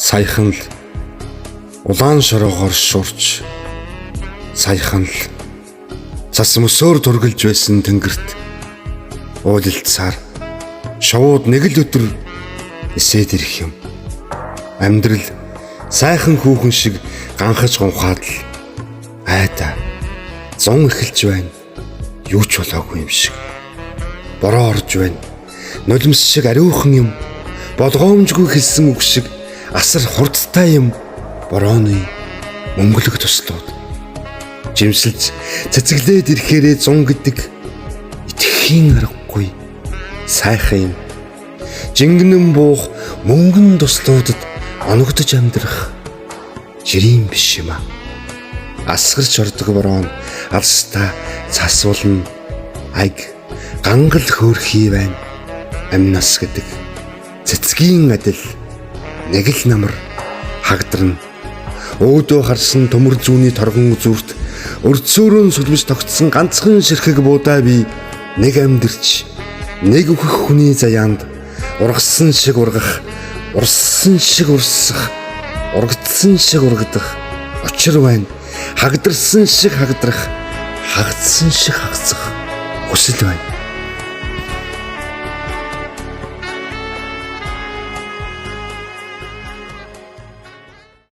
Саяхан л улаан шороогоор шуурч, саяхан л цас мөсөөр тургилж байсан тэнгэрт уулилцаар шовууд нэг л өдөр эсээд ирэх юм. Амьдрал сайхан хүүхэн шиг ганхаж гонхаад л айда зун эхэлж байна. Юу ч болоогүй юм шиг. Бороо орж байна. Нулимс шиг ариухан юм. Болгоомжгүй хэлсэн үг шиг асар хурдтай юм. Борооны мөнгөлөг туслууд. Жимсэлж цэцэглээд ирэхээрээ зун гэдэг итгэхийн аргагүй сайхан юм. Жингэнэн буух мөнгөн туслуудад оногдож амьдрах жирийн биш юм аа. Асгарч ордог бороо нь алстаа цасвална. Аг гангал хөөрхий байна. Амнас гэдэг цэцгийн адил нэг л намар хагдарна. Өөдөө харсан төмөр зүүнний торгон зүрт өрцөөрөө сүлмж тогтсон ганцхан ширхэг буудаа би нэг амьдэрч нэг өөхөх хүний заяанд ургасан шиг ургах, урссан шиг урсах, ургдсан шиг ургадах учир байна. Хагдарсан шиг хагдрах, хагдсан шиг хагцах хүсэл байна.